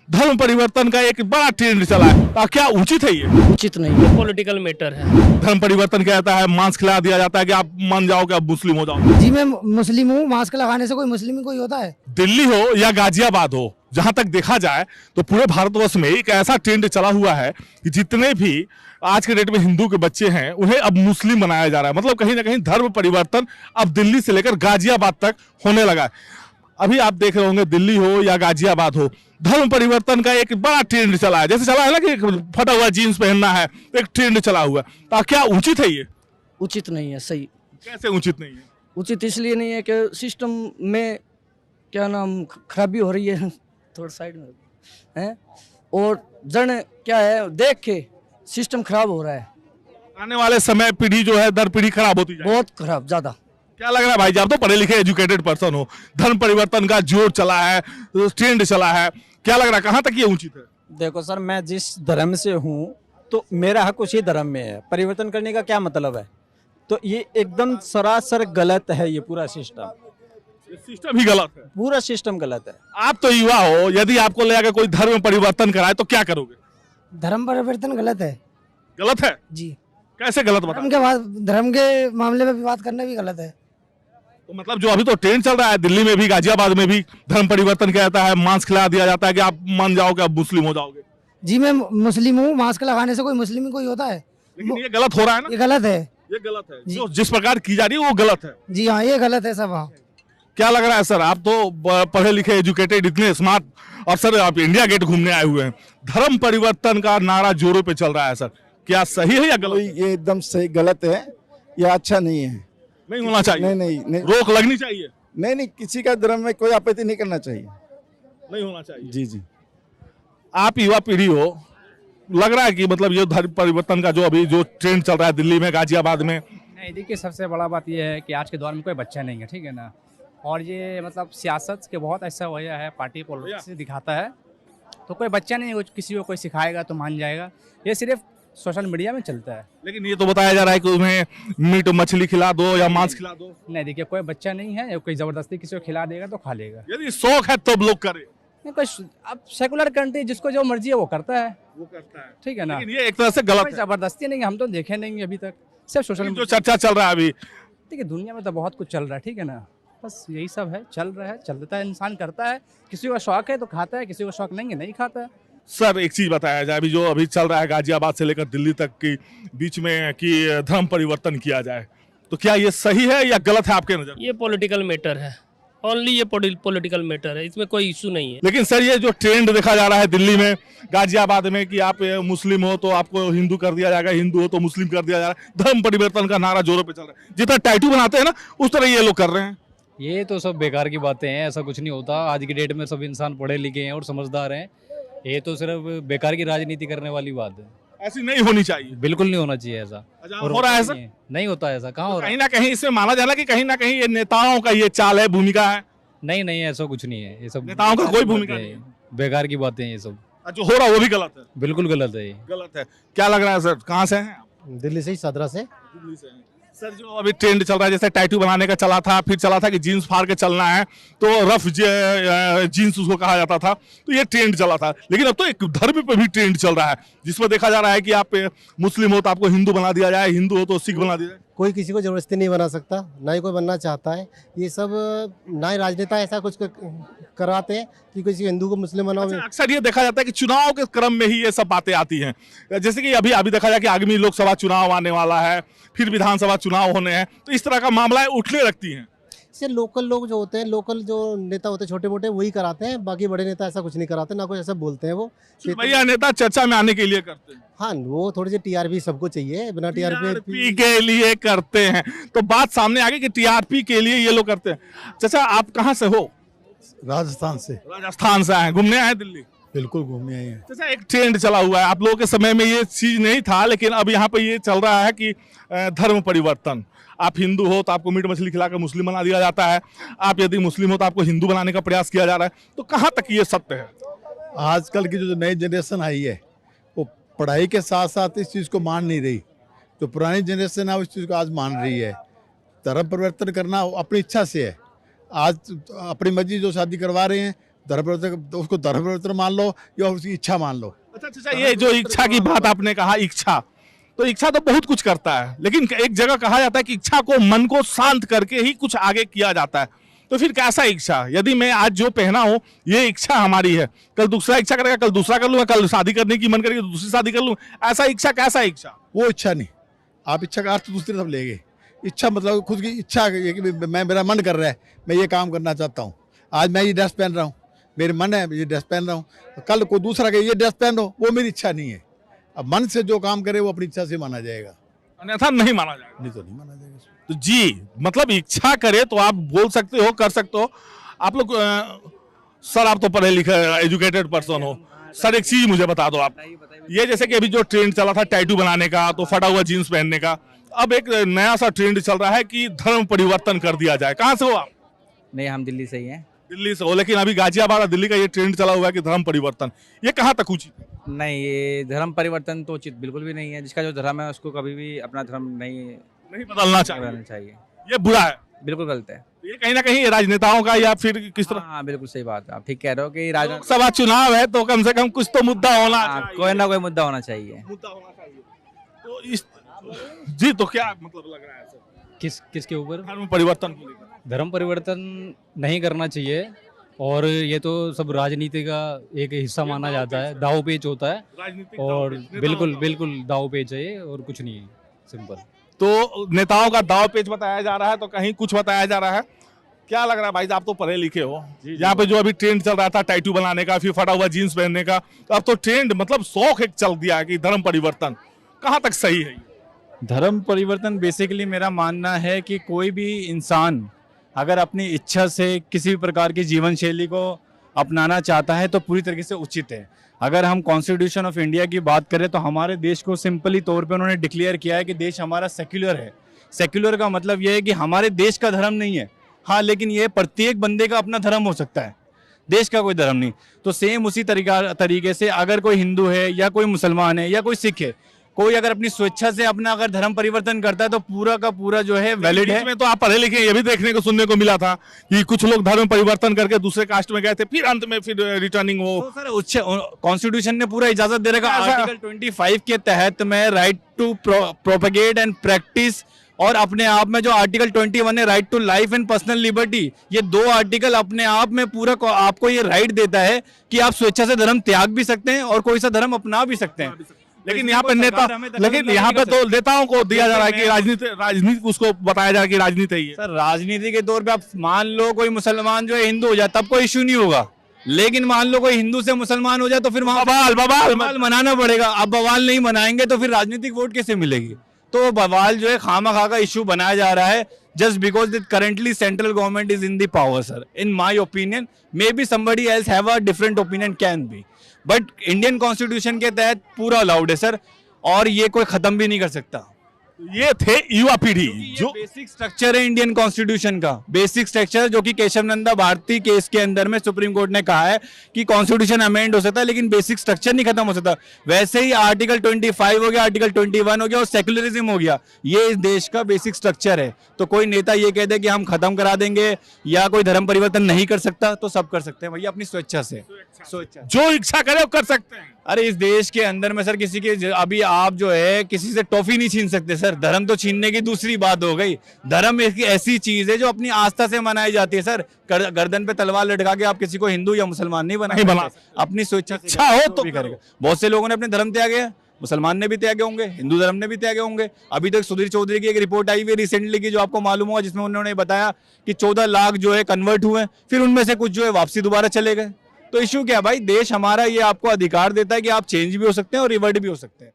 धर्म परिवर्तन का एक बड़ा ट्रेंड चला है, क्या उचित है ये? उचित नहीं है, पॉलिटिकल मैटर है। धर्म परिवर्तन कहता है, मांस खिला दिया जाता है कि आप मान जाओ कि आप मुस्लिम हो जाओ। जी मैं मुस्लिम हूँ, मास्क लगाने से कोई मुस्लिम कोई होता है? दिल्ली हो या गाजियाबाद हो, जहां तक देखा जाए तो पूरे भारतवर्ष में एक ऐसा ट्रेंड चला हुआ है कि जितने भी आज के डेट में हिंदू के बच्चे हैं उन्हें अब मुस्लिम बनाया जा रहा है। मतलब कहीं ना कहीं धर्म परिवर्तन अब दिल्ली से लेकर गाजियाबाद तक होने लगा है। अभी आप देख रहे होंगे, दिल्ली हो या गाजियाबाद हो, धर्म परिवर्तन का एक बड़ा ट्रेंड चला है। जैसे चला है ना कि फटा हुआ जीन्स पहनना है, एक ट्रेंड चला हुआ है। तो क्या उचित है ये? उचित नहीं है। सही कैसे उचित नहीं है? उचित इसलिए नहीं है कि सिस्टम में क्या नाम खराबी हो रही है, थोड़ा साइड में है, और जन क्या है देख के सिस्टम खराब हो रहा है। आने वाले समय पीढ़ी जो है दर पीढ़ी खराब होती जाएगी। बहुत खराब, ज्यादा। क्या लग रहा है भाई, आप तो पढ़े लिखे एजुकेटेड पर्सन हो, धर्म परिवर्तन का जोर चला है, ट्रेंड चला है, क्या लग रहा है कहाँ तक ये उचित है? देखो सर, मैं जिस धर्म से हूँ तो मेरा हक उसी धर्म में है। परिवर्तन करने का क्या मतलब है? तो ये एकदम सरासर गलत है। ये पूरा सिस्टम ही गलत है। पूरा सिस्टम गलत है। आप तो युवा हो, यदि आपको लगा कोई धर्म परिवर्तन कराए तो क्या करोगे? धर्म परिवर्तन गलत है। गलत है जी। कैसे गलत बता? धर्म के मामले में विवाद करना भी गलत है। तो मतलब जो अभी तो ट्रेंड चल रहा है, दिल्ली में भी गाजियाबाद में भी धर्म परिवर्तन कहता है, मांस खिला दिया जाता है कि आप मान जाओ कि आप मुस्लिम हो जाओगे। जी मैं मुस्लिम हूँ, मास्क लगाने से कोई मुस्लिम कोई होता है? लेकिन ये गलत हो रहा है ना? ये गलत है। ये गलत है, जो जिस प्रकार की जा रही है वो गलत है। जी हाँ, ये गलत है सब। हाँ। क्या लग रहा है सर, आप तो पढ़े लिखे एजुकेटेड, इतने स्मार्ट, और सर आप इंडिया गेट घूमने आए हुए हैं, धर्म परिवर्तन का नारा जोरों पे चल रहा है सर, क्या सही है या गलत? ये एकदम सही गलत है, ये अच्छा नहीं है। नहीं होना चाहिए। नहीं, रोक लगनी चाहिए। नहीं, किसी का धर्म में कोई आपत्ति नहीं करना चाहिए। नहीं होना चाहिए। जी। आप युवा पीढ़ी हो, लग रहा है कि मतलब ये धर्म परिवर्तन का जो अभी जो ट्रेंड चल रहा है दिल्ली में, गाजियाबाद में। नहीं, देखिए सबसे बड़ा बात यह है कि आज के दौर में कोई बच्चा नहीं है, ठीक है ना। और ये मतलब सियासत के बहुत ऐसा वजह है, पार्टी पॉलिटिक्स दिखाता है, तो कोई बच्चा नहीं है किसी को कोई सिखाएगा तो मान जाएगा। ये सिर्फ सोशल मीडिया में चलता है। लेकिन ये तो बताया जा रहा है कि उसमें मीट मछली खिला दो या मांस खिला दो। नहीं, देखिए कोई बच्चा नहीं है, कोई जबरदस्ती किसी को खिला देगा तो खा लेगा। यदि शौक है तब लोग करे। कोई अब सेकुलर कंट्री, जिसको जो मर्जी है वो करता है, ठीक है ना। लेकिन ये एक तरह से गलत है। जबरदस्ती नहीं, हम तो देखे नहीं अभी तक, सिर्फ सोशल जो चर्चा चल रहा है अभी। देखिए दुनिया में तो बहुत कुछ चल रहा है, ठीक है ना। बस यही सब है, चल रहा है, चलता है, इंसान करता है। किसी को शौक है तो खाता है, किसी को शौक नहीं है नहीं खाता है। सर एक चीज बताया जाए, अभी जो अभी चल रहा है गाजियाबाद से लेकर दिल्ली तक की बीच में कि धर्म परिवर्तन किया जाए, तो क्या ये सही है या गलत है आपके नजर? ये पॉलिटिकल मैटर है, ओनली ये पॉलिटिकल मैटर है, इसमें कोई इशू नहीं है। लेकिन सर ये जो ट्रेंड देखा जा रहा है दिल्ली में, गाजियाबाद में, कि आप मुस्लिम हो तो आपको हिंदू कर दिया जाएगा, हिंदू हो तो मुस्लिम कर दिया जा रहा है, धर्म परिवर्तन का नारा जोरों पे चल रहा है। जितना टैटू बनाते हैं ना, उस तरह ये लोग कर रहे हैं। ये तो सब बेकार की बातें हैं, ऐसा कुछ नहीं होता। आज की डेट में सब इंसान पढ़े लिखे हैं और समझदार हैं। ये तो सिर्फ बेकार की राजनीति करने वाली बात है। ऐसी नहीं होनी चाहिए। बिल्कुल नहीं होना चाहिए ऐसा। और हो रहा है ऐसा? नहीं होता ऐसा, कहाँ हो रहा है? कहीं ना कहीं इसमें माना जा रहा है कि कहीं ना कहीं ये नेताओं का ये चाल है, भूमिका है। नहीं, ऐसा कुछ नहीं है। ये सब नेताओं का कोई भूमिका नहीं है। बेकार की बातें हैं ये सब। जो हो रहा है वो भी गलत है। बिल्कुल गलत है ये। गलत है। क्या लग रहा है सर, कहाँ से हैं? दिल्ली से ही, सदरा से। दिल्ली से हैं। सर जो अभी ट्रेंड चल रहा है, जैसे टैटू बनाने का चला था, फिर चला था कि जीन्स फाड़ के चलना है, तो रफ जीन्स उसको कहा जाता था, तो ये ट्रेंड चला था। लेकिन अब तो एक धर्म पे भी ट्रेंड चल रहा है, जिसमें देखा जा रहा है कि आप मुस्लिम हो तो आपको हिंदू बना दिया जाए, हिंदू हो तो सिख बना दिया जाए। कोई किसी को जबरदस्ती नहीं बना सकता, ना ही कोई बनना चाहता है। ये सब ना ही राजनेता ऐसा कुछ कराते हैं कि किसी हिंदू को मुस्लिम बनाओ। अक्सर ये देखा जाता है कि चुनाव के क्रम में ही ये सब बातें आती हैं। जैसे कि अभी देखा जाए कि आगामी लोकसभा चुनाव आने वाला है, फिर विधानसभा चुनाव होने हैं, तो इस तरह का मामला उठने लगती हैं। इससे लोकल लोग जो होते हैं, लोकल जो नेता होते हैं छोटे मोटे, वही कराते हैं। बाकी बड़े नेता ऐसा कुछ नहीं कराते, ना कुछ ऐसा बोलते हैं। वो भैया नेता चर्चा में आने के लिए करते हैं। हाँ, वो थोड़ी सी टीआरपी सबको चाहिए, बिना टीआरपी के लिए करते हैं। तो बात सामने आ गई कि टीआरपी के लिए ये लोग करते हैं। चाचा आप कहाँ से हो? राजस्थान से। राजस्थान से आए, घूमने आए दिल्ली? बिल्कुल घूमने आए हैं। चाचा एक ट्रेंड चला हुआ है, आप लोगों के समय में ये चीज नहीं था, लेकिन अब यहाँ पे ये चल रहा है कि धर्म परिवर्तन। आप हिंदू हो तो आपको मीट मछली खिलाकर मुस्लिम बना दिया जाता है, आप यदि मुस्लिम हो तो आपको हिंदू बनाने का प्रयास किया जा रहा है। तो कहाँ तक ये सत्य है? आजकल की जो नई जनरेशन आई है, वो पढ़ाई के साथ साथ इस चीज़ को मान नहीं रही। जो पुरानी जनरेशन है उस चीज़ को आज मान रही है। धर्म परिवर्तन करना अपनी इच्छा से है। आज अपनी मर्जी जो शादी करवा रहे हैं, धर्म परिवर्तन, तो उसको धर्म परिवर्तन मान लो या उसकी इच्छा मान लो। अच्छा, ये जो इच्छा की बात आपने कहा, इच्छा तो इच्छा तो बहुत कुछ करता है, लेकिन एक जगह कहा जाता है कि इच्छा को, मन को शांत करके ही कुछ आगे किया जाता है। तो फिर कैसा इच्छा? यदि मैं आज जो पहना हूं ये इच्छा हमारी है, कल दूसरा इच्छा करेगा, कल दूसरा कर लूंगा, कल शादी करने की मन करेगी तो दूसरी शादी कर लूंगा, ऐसा इच्छा कैसा इच्छा? वो इच्छा नहीं, आप इच्छा का अर्थ दूसरी तरफ ले गए। इच्छा मतलब खुद की इच्छा है कि मैं, मेरा मन कर रहा है, मैं ये काम करना चाहता हूँ, आज मैं ये ड्रेस पहन रहा हूँ, मेरे मन है ये ड्रेस पहन रहा हूँ, कल कोई दूसरा कहे ये ड्रेस पहनो, वो मेरी इच्छा नहीं है। अब मन से जो काम करे वो अपनी इच्छा से माना जाएगा, अन्यथा नहीं माना जाएगा। नहीं तो नहीं माना जाएगा। तो जी मतलब इच्छा करे तो आप बोल सकते हो, कर सकते हो। आप लोग सर आप तो पढ़े लिखे एजुकेटेड पर्सन हो सर, एक चीज मुझे बता दो आप, ये जैसे कि अभी जो ट्रेंड चला था टैटू बनाने का, तो फटा हुआ जीन्स पहनने का, अब एक नया सा ट्रेंड चल रहा है कि धर्म परिवर्तन कर दिया जाए। कहाँ से हो आप? नहीं, हम दिल्ली से ही हैं। दिल्ली से हो, लेकिन अभी गाजियाबाद और दिल्ली का ये ट्रेंड चला हुआ है कि धर्म परिवर्तन, ये कहाँ तक उचित है? नहीं, ये धर्म परिवर्तन तो उचित बिल्कुल भी नहीं है। जिसका जो धर्म है उसको कभी भी अपना धर्म नहीं बदलना बदलना चाहिए। ये बुरा है, बिल्कुल गलत है। ये कहीं ना कहीं राजनेताओं का या फिर किस तरह? हाँ, बिल्कुल सही बात है, आप ठीक कह रहे हो कि राजनीति लोकसभा चुनाव है तो कम से कम कुछ तो मुद्दा होना चाहिए। कोई ना कोई मुद्दा होना चाहिए। मुद्दा होना चाहिए। तो इस जी तो क्या मतलब लग रहा है सर? किसके ऊपर? धर्म परिवर्तन को लेकर। धर्म परिवर्तन नहीं करना चाहिए, और ये तो सब राजनीति का एक हिस्सा माना जाता है, दाव पेच होता है, राजनीतिक और दांव पेच, बिल्कुल नेताओं का। बिल्कुल दाव पेच है ये, और कुछ नहीं है, सिंपल। तो नेताओं का दाव पेच बताया जा रहा है, तो कहीं कुछ बताया जा रहा है। क्या लग रहा है भाई, आप तो पढ़े लिखे हो, यहाँ पे जो अभी ट्रेंड चल रहा था टैटू बनाने का, फिर फटा हुआ जीन्स पहनने का, तो अब तो ट्रेंड मतलब शौक एक चल दिया है कि धर्म परिवर्तन, कहाँ तक सही है? धर्म परिवर्तन बेसिकली मेरा मानना है कि कोई भी इंसान अगर अपनी इच्छा से किसी भी प्रकार की जीवन शैली को अपनाना चाहता है तो पूरी तरीके से उचित है। अगर हम कॉन्स्टिट्यूशन ऑफ इंडिया की बात करें तो हमारे देश को सिंपली तौर पे उन्होंने डिक्लेयर किया है कि देश हमारा सेक्युलर है। सेक्युलर का मतलब यह है कि हमारे देश का धर्म नहीं है, हाँ, लेकिन ये प्रत्येक बंदे का अपना धर्म हो सकता है, देश का कोई धर्म नहीं। तो सेम उसी तरीके से अगर कोई हिंदू है या कोई मुसलमान है या कोई सिख है, कोई अगर अपनी स्वेच्छा से अपना अगर धर्म परिवर्तन करता है तो पूरा का पूरा जो है वैलिड है। में तो आप पढ़े लिखे, ये भी देखने को सुनने को मिला था कि कुछ लोग धर्म परिवर्तन करके दूसरे कास्ट में गए थे, फिर अंत में फिर रिटर्निंग हो। तो सर कॉन्स्टिट्यूशन ने पूरा इजाजत दे रखा, आर्टिकल 25 के तहत में right to propagate and practice, और अपने आप में जो आर्टिकल 21 है right to life and personal liberty, ये दो आर्टिकल अपने आप में पूरा आपको ये राइट देता है कि आप स्वेच्छा से धर्म त्याग भी सकते हैं और कोई सा धर्म अपना भी सकते हैं। लेकिन यहाँ पे नेता, लेकिन यहाँ पे तो नेताओं को दिया जा रहा है कि राजनीति उसको बताया जा रहा है कि राजनीति है। सर राजनीति के तौर पे आप मान लो कोई मुसलमान जो है हिंदू हो जाए तब कोई इश्यू नहीं होगा, लेकिन मान लो कोई हिंदू से मुसलमान हो जाए तो फिर बवाल मनाना पड़ेगा। अब बवाल नहीं मनाएंगे तो फिर राजनीतिक वोट कैसे मिलेगी? तो बवाल जो है खामखा का इश्यू बनाया जा रहा है just because that currently central government is in the power, sir. In my opinion, maybe somebody else have a different opinion, can be. But Indian Constitution के तहत पूरा अलाउड है सर, और ये कोई खत्म भी नहीं कर सकता। ये थे युवा पीढ़ी जो बेसिक स्ट्रक्चर है इंडियन कॉन्स्टिट्यूशन का, बेसिक स्ट्रक्चर जो कि केशव नंदा भारती केस के अंदर में सुप्रीम कोर्ट ने कहा है कि कॉन्स्टिट्यूशन अमेंड हो सकता है लेकिन बेसिक स्ट्रक्चर नहीं खत्म हो सकता। वैसे ही आर्टिकल 25 हो गया, आर्टिकल 21 हो गया और सेक्युलरिज्म हो गया, ये इस देश का बेसिक स्ट्रक्चर है। तो कोई नेता ये कह दे कि हम खत्म करा देंगे या कोई धर्म परिवर्तन नहीं कर सकता, तो सब कर सकते हैं भैया अपनी स्वेच्छा से, जो इच्छा करे वो कर सकते हैं। अरे इस देश के अंदर में सर किसी के अभी आप जो है किसी से टॉफी नहीं छीन सकते सर, धर्म तो छीनने की दूसरी बात हो गई। धर्म एक ऐसी चीज है जो अपनी आस्था से मनाई जाती है सर। गर्दन पे तलवार लटका के आप किसी को हिंदू या मुसलमान नहीं बना, अपनी स्वेच्छा से इच्छा हो तो भी करेगा। बहुत से लोगों ने अपने धर्म त्यागे हैं, मुसलमान ने भी त्यागे होंगे, हिंदू धर्म ने भी त्यागे होंगे। अभी तक सुधीर चौधरी की एक रिपोर्ट आई हुई रिसेंटली की जो आपको मालूम होगा, जिसमें उन्होंने बताया कि 14 लाख जो है कन्वर्ट हुए, फिर उनमें से कुछ जो है वापसी दोबारा चले गए। तो इश्यू क्या भाई, देश हमारा ये आपको अधिकार देता है कि आप चेंज भी हो सकते हैं और रिवर्ट भी हो सकते हैं।